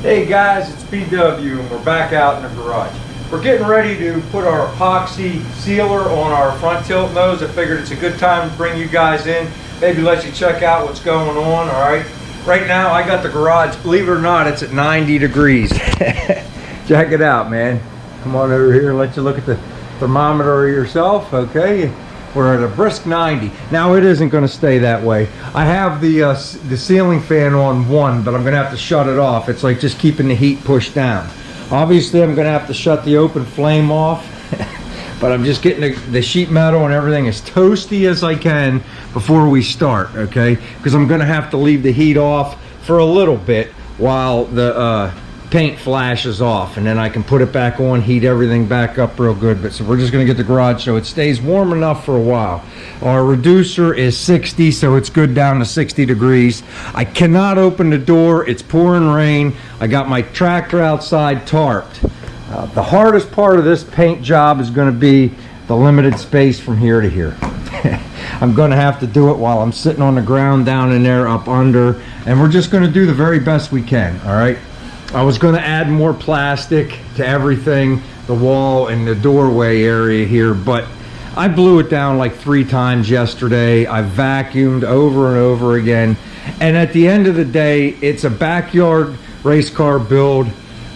Hey guys, it's BW and we're back out in the garage. We're getting ready to put our epoxy sealer on our front tilt nose. I figured it's a good time to bring you guys in, maybe let you check out what's going on, all right? Right now I got the garage, believe it or not, it's at 90 degrees. Check it out, man. Come on over here and let you look at the thermometer yourself, okay? We're at a brisk 90. Now it isn't going to stay that way. I have the ceiling fan on 1, but I'm going to have to shut it off. It's like just keeping the heat pushed down. Obviously I'm going to have to shut the open flame off, but I'm just getting the sheet metal and everything as toasty as I can before we start, okay? Because I'm going to have to leave the heat off for a little bit while the paint flashes off, and then I can put it back on, heat everything back up real good. But so we're just going to get the garage so it stays warm enough for a while. Our reducer is 60, so it's good down to 60 degrees. I cannot open the door, it's pouring rain. I got my tractor outside tarped. The hardest part of this paint job is going to be the limited space from here to here. I'm going to have to do it while I'm sitting on the ground down in there up under, and we're just going to do the very best we can, all right? I was going to add more plastic to everything, the wall and the doorway area here, but I blew it down like 3 times yesterday. I vacuumed over and over again, and at the end of the day, it's a backyard race car build.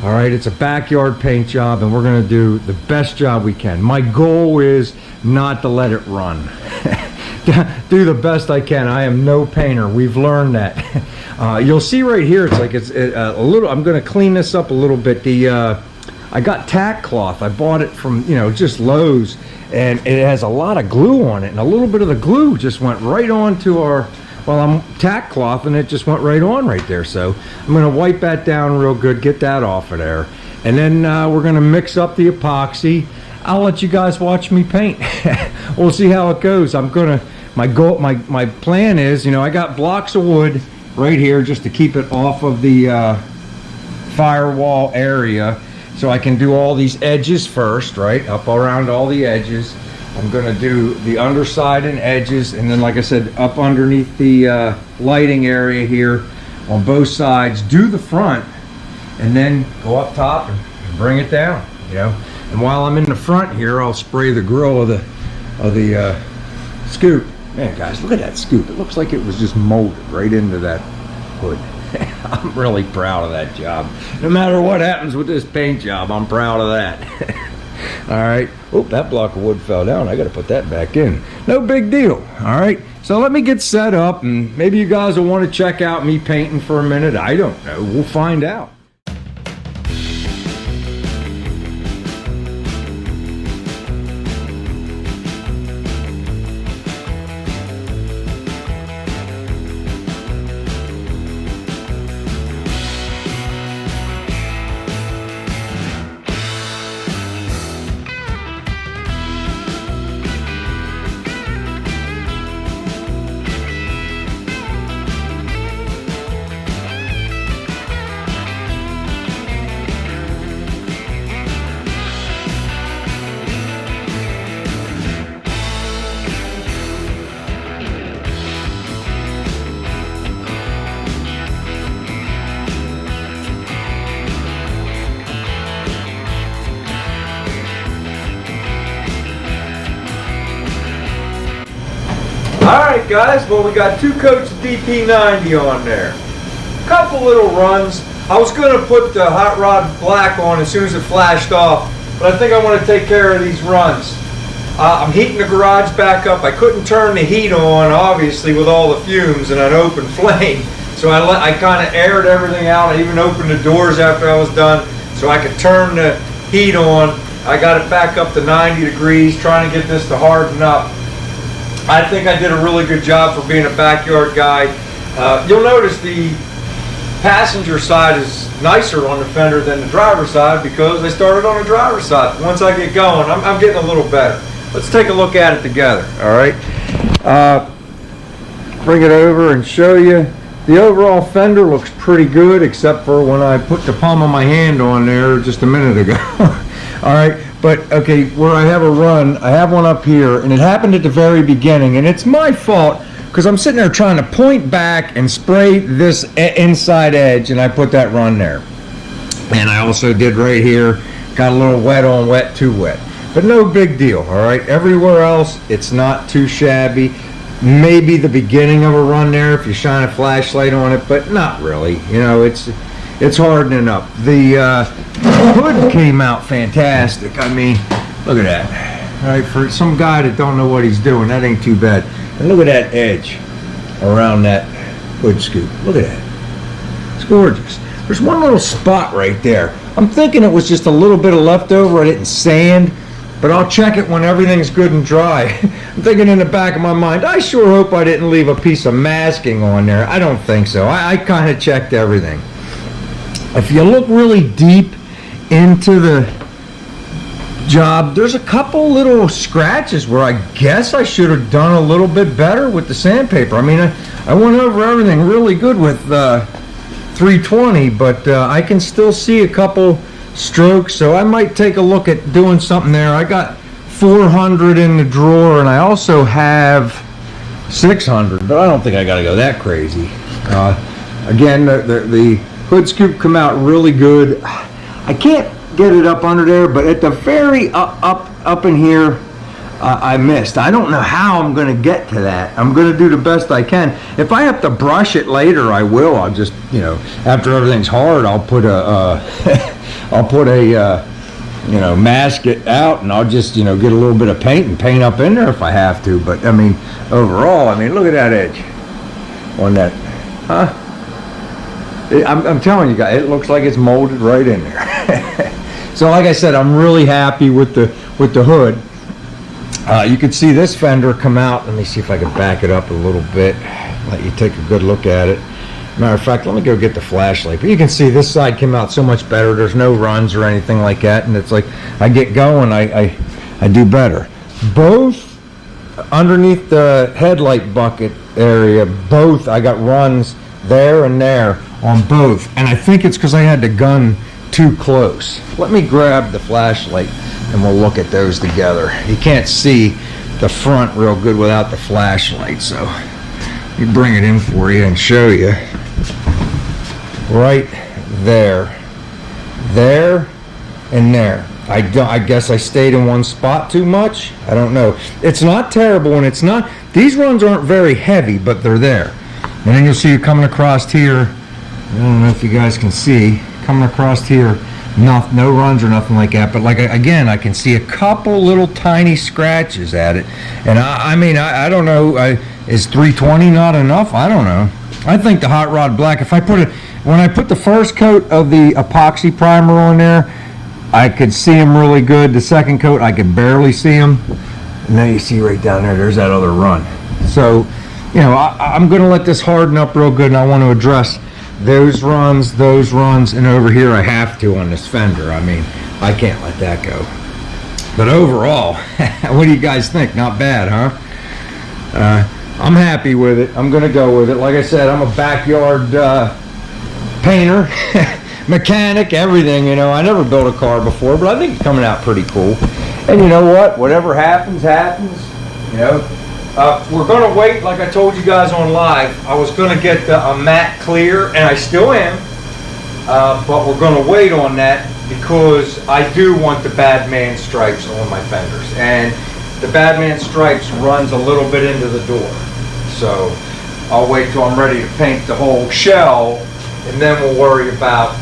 All right, it's a backyard paint job, and we're going to do the best job we can. My goal is not to let it run. Do the best I can. I am no painter. We've learned that. You'll see right here, it's like it's a little. I'm going to clean this up a little bit. I got tack cloth. I bought it from just Lowe's, and it has a lot of glue on it, and a little bit of the glue just went right onto our tack cloth, and it just went right on right there. So I'm going to wipe that down real good, get that off of there, and then we're going to mix up the epoxy. I'll let you guys watch me paint. We'll see how it goes. My plan is, I got blocks of wood right here just to keep it off of the firewall area, so I can do all these edges first, right? Up around all the edges. I'm going to do the underside and edges, and then, like I said, up underneath the lighting area here on both sides. Do the front, and then go up top and bring it down, And while I'm in the front here, I'll spray the grill of the scoop. Man, guys, look at that scoop. It looks like it was just molded right into that hood. I'm really proud of that job. No matter what happens with this paint job, I'm proud of that. All right. Oh, that block of wood fell down. I got to put that back in. No big deal. All right. So let me get set up, and maybe you guys will want to check out me painting for a minute. I don't know. We'll find out. Alright guys, well we got 2 coats of DP90 on there. Couple little runs. I was going to put the hot rod black on as soon as it flashed off, but I think I want to take care of these runs. I'm heating the garage back up. I couldn't turn the heat on, obviously, with all the fumes and an open flame. So I kind of aired everything out. I even opened the doors after I was done so I could turn the heat on. I got it back up to 90 degrees, trying to get this to harden up. I think I did a really good job for being a backyard guy. You'll notice the passenger side is nicer on the fender than the driver's side because they started on the driver's side. Once I get going, I'm getting a little better. Let's take a look at it together, all right? Bring it over and show you. The overall fender looks pretty good, except for when I put the palm of my hand on there just a minute ago. All right, but okay, where I have a run, I have one up here, and it happened at the very beginning, and it's my fault because I'm sitting there trying to point back and spray this inside edge, and I put that run there. And I also did right here, got a little wet on wet, too wet. But no big deal, all right? Everywhere else, it's not too shabby. Maybe the beginning of a run there if you shine a flashlight on it, but not really. You know, it's hardening up. The hood came out fantastic. I mean, look at that. All right, for some guy that don't know what he's doing, that ain't too bad. And look at that edge around that hood scoop. Look at that. It's gorgeous. There's one little spot right there. I'm thinking it was just a little bit of leftover. I didn't sand, but I'll check it when everything's good and dry. I'm thinking in the back of my mind, I sure hope I didn't leave a piece of masking on there. I don't think so. I kind of checked everything. If you look really deep into the job, there's a couple little scratches where I guess I should have done a little bit better with the sandpaper. I mean, I went over everything really good with 320, but I can still see a couple strokes, so I might take a look at doing something there. I got 400 in the drawer, and I also have 600, but I don't think I got to go that crazy. Again, the hood scoop come out really good. I can't get it up under there, but at the very up in here, I missed. I don't know how I'm going to get to that. I'm going to do the best I can. If I have to brush it later, I will. I'll just, you know, after everything's hard, I'll put a you know, mask it out, and I'll just, you know, get a little bit of paint and paint up in there if I have to. But I mean, overall, I mean, look at that edge on that, huh? I'm telling you guys, it looks like it's molded right in there. So like I said, I'm really happy with the hood. You can see this fender come out. Let me see if I can back it up a little bit, let you take a good look at it. Matter of fact, let me go get the flashlight. But you can see this side came out so much better. There's no runs or anything like that, and it's like I get going, I do better. Both underneath the headlight bucket area, both I got runs there and there on both, and I think it's because I had the gun too close. Let me grab the flashlight and we'll look at those together. You can't see the front real good without the flashlight, so let me bring it in for you and show you. Right there, and there. I guess I stayed in one spot too much. I don't know. It's not terrible, and it's not. These runs aren't very heavy, but they're there. And then you'll see you coming across here. I don't know if you guys can see coming across here. No runs or nothing like that. But like again, I can see a couple little tiny scratches at it. And I mean, I don't know. Is 320 not enough? I don't know. I think the Hot Rod Black. If I put it. When I put the first coat of the epoxy primer on there, I could see them really good. The second coat, I could barely see them. And now you see right down there, there's that other run. So, you know, I'm going to let this harden up real good, and I want to address those runs, and over here I have to on this fender. I mean, I can't let that go. But overall, what do you guys think? Not bad, huh? I'm happy with it. I'm going to go with it. Like I said, I'm a backyard painter, mechanic, everything, you know. I never built a car before, but I think it's coming out pretty cool. And you know what? Whatever happens, you know. We're going to wait, like I told you guys on live. I was going to get a matte clear, and I still am. But we're going to wait on that because I do want the Badman stripes on my fenders. And the Badman stripes runs a little bit into the door. So I'll wait till I'm ready to paint the whole shell, and then we'll worry about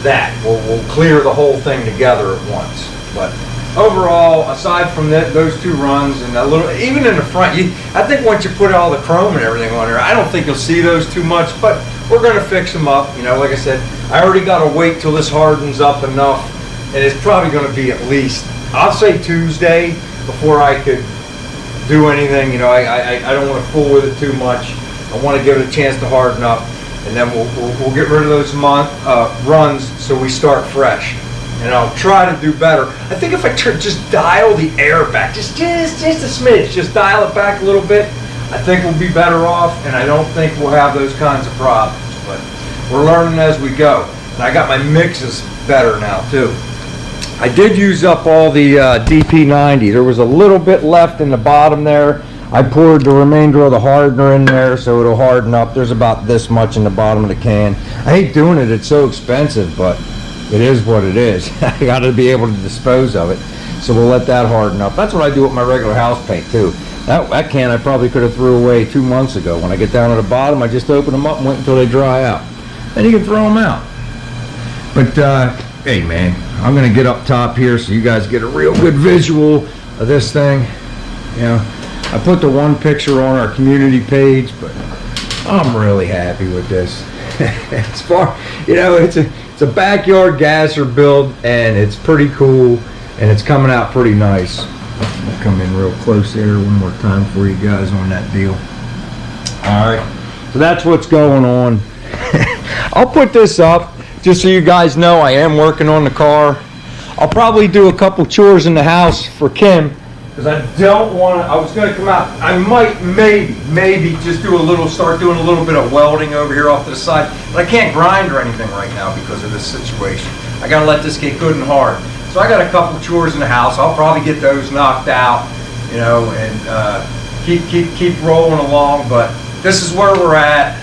that. We'll clear the whole thing together at once. But overall, aside from those two runs and a little, even in the front, I think once you put all the chrome and everything on there, I don't think you'll see those too much. But we're going to fix them up. You know, like I said, I already got to wait till this hardens up enough, and it's probably going to be at least, I'll say Tuesday before I could do anything. You know, I don't want to fool with it too much. I want to give it a chance to harden up. And then we'll get rid of those runs so we start fresh. And I'll try to do better. I think if I just dial the air back, just a smidge, just dial it back a little bit, I think we'll be better off, and I don't think we'll have those kinds of problems. But we're learning as we go. And I got my mixes better now too. I did use up all the DP90. There was a little bit left in the bottom there. I poured the remainder of the hardener in there so it'll harden up. There's about this much in the bottom of the can. I hate doing it, it's so expensive, but it is what it is. I gotta be able to dispose of it. So we'll let that harden up. That's what I do with my regular house paint too. That can I probably could have threw away 2 months ago. When I get down to the bottom, I just open them up and wait until they dry out. Then you can throw them out. But hey man, I'm gonna get up top here so you guys get a real good visual of this thing. You know, I put the one picture on our community page, but I'm really happy with this. As far, you know, it's a backyard gasser build, and it's pretty cool, and it's coming out pretty nice. I'll come in real close there one more time for you guys on that deal. All right, so that's what's going on. I'll put this up just so you guys know I am working on the car. I'll probably do a couple chores in the house for Kim, because I don't want to. I was going to come out. I might maybe just start doing a little bit of welding over here off to the side, but I can't grind or anything right now because of this situation. I got to let this get good and hard. So I got a couple chores in the house. I'll probably get those knocked out, you know, and keep rolling along. But this is where we're at.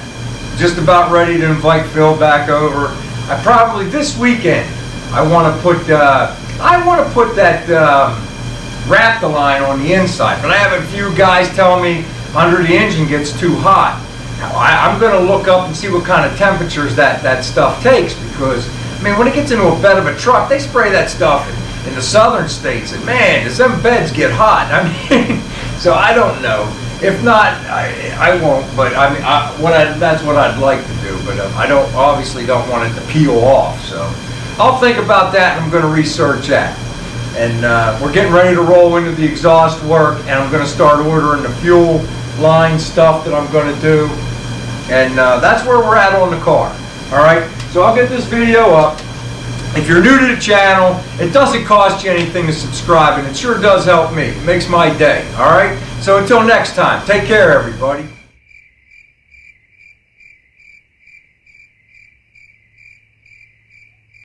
Just about ready to invite Phil back over. I probably this weekend I want to put that Raptor on the inside, but I have a few guys telling me under the engine gets too hot. Now, I'm going to look up and see what kind of temperatures that stuff takes, because I mean, when it gets into a bed of a truck, they spray that stuff in the southern states, and man, does them beds get hot. I mean, so I don't know. If not, I won't. But I mean, that's what I'd like to do. But I obviously don't want it to peel off. So I'll think about that, and I'm going to research that. And we're getting ready to roll into the exhaust work, and I'm going to start ordering the fuel line stuff that I'm going to do. And that's where we're at on the car. All right. So I'll get this video up. If you're new to the channel, it doesn't cost you anything to subscribe, and it sure does help me. It makes my day, all right? So until next time, take care, everybody.